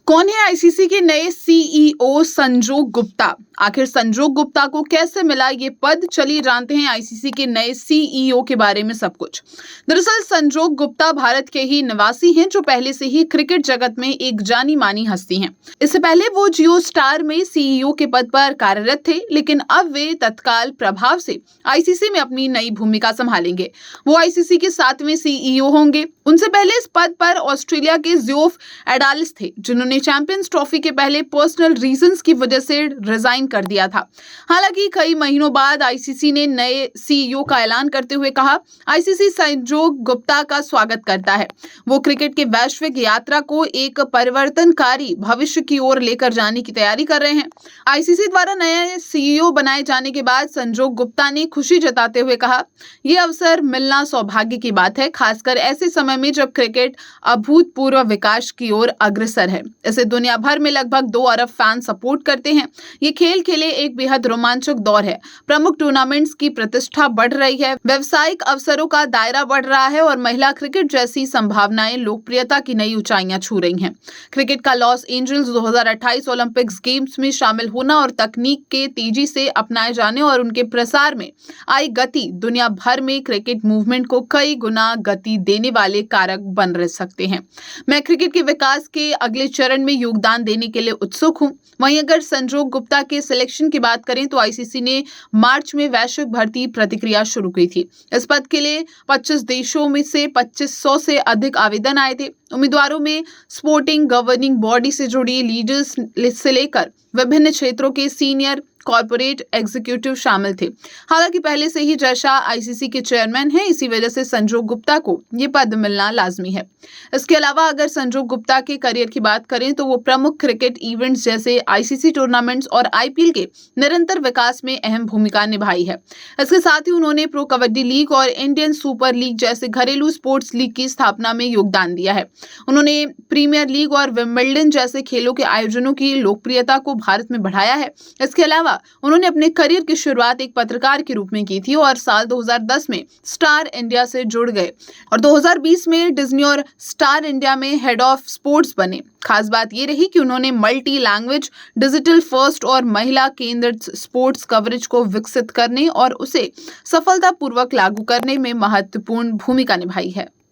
कौन है आईसीसी के नए सीईओ संजोग गुप्ता? आखिर संजोग गुप्ता को कैसे मिला ये पद? चलिए जानते हैं आईसीसी के नए सीईओ के बारे में सब कुछ। दरअसल संजोग गुप्ता भारत के ही निवासी हैं जो पहले से ही क्रिकेट जगत में एक जानी मानी हस्ती हैं। इससे पहले वो जियो स्टार में सीईओ के पद पर कार्यरत थे, लेकिन अब वे तत्काल प्रभाव से आईसीसी में अपनी नई भूमिका संभालेंगे। वो आईसीसी के 7वें सीईओ होंगे। उनसे पहले इस पद पर ऑस्ट्रेलिया के ज़ोफ एडालिस थे, जिन्होंने चैंपियंस ट्रॉफी के पहले पर्सनल रीजंस की वजह से रिजाइन कर दिया था। हालांकि कई महीनों बाद आईसीसी ने नए सीईओ का ऐलान करते हुए कहा, आईसीसी संजोग गुप्ता का स्वागत करता है। वो क्रिकेट के वैश्विक यात्रा को एक परिवर्तनकारी भविष्य की ओर लेकर जाने की तैयारी कर रहे हैं। आईसीसी द्वारा नए सीईओ बनाए जाने के बाद संजोग गुप्ता ने खुशी जताते हुए कहा, यह अवसर मिलना सौभाग्य की बात है, खासकर ऐसे समय में जब क्रिकेट अभूतपूर्व विकास की ओर अग्रसर है। इसे दुनिया भर में लगभग 2 अरब फैन सपोर्ट करते हैं। ये खेल के लिए एक बेहद रोमांचक दौर है। प्रमुख टूर्नामेंट्स की प्रतिष्ठा बढ़ रही है, व्यावसायिक अवसरों का दायरा बढ़ रहा है और महिला क्रिकेट जैसी संभावनाएं लोकप्रियता की नई ऊंचाइयां छू रही हैं। क्रिकेट का लॉस एंजल्स 2028 ओलंपिक्स गेम्स में शामिल होना और तकनीक के तेजी से अपनाए जाने और उनके प्रसार में आई गति दुनिया भर में क्रिकेट मूवमेंट को कई गुना गति देने वाले कारक बन रह सकते हैं। मैं क्रिकेट के विकास के अगले चरण में योगदान देने के लिए उत्सुक हूं। वहीं अगर संजोग गुप्ता के सिलेक्शन की बात करें तो आईसीसी ने मार्च में वैश्विक भर्ती प्रक्रिया शुरू की थी। इस पद के लिए 25 देशों में से 2500 से अधिक आवेदन आए थे। उम्मीदवारों में स्पोर्टिंग गवर्निंग बॉडी से जुड़ी लीडर्स से लेकर विभिन्न क्षेत्रों के सीनियर कॉर्पोरेट एग्जीक्यूटिव शामिल थे। हालांकि पहले से ही जयशाह आईसीसी के चेयरमैन हैं, इसी वजह से संजोग गुप्ता को ये पद मिलना लाजमी है। इसके अलावा अगर संजोग गुप्ता के करियर की बात करें तो वो प्रमुख क्रिकेट इवेंट्स जैसे आईसीसी टूर्नामेंट्स और आईपीएल के निरंतर विकास में अहम भूमिका निभाई है। इसके साथ ही उन्होंने प्रो कबड्डी लीग और इंडियन सुपर लीग जैसे घरेलू स्पोर्ट्स लीग की स्थापना में योगदान दिया है। उन्होंने प्रीमियर लीग और विंबलडन जैसे खेलों के आयोजनों की लोकप्रियता को भारत में बढ़ाया है। इसके अलावा उन्होंने अपने करियर की शुरुआत एक पत्रकार के रूप में की थी और साल 2010 में स्टार इंडिया से जुड़ गए और 2020 में डिज्नी और स्टार इंडिया में हेड ऑफ स्पोर्ट्स बने। खास बात यह रही कि उन्होंने मल्टी लैंग्वेज, डिजिटल फर्स्ट और महिला केंद्रित स्पोर्ट्स कवरेज को विकसित करने और उसे सफलतापूर्वक लागू करने में महत्वपूर्ण भूमिका निभाई है।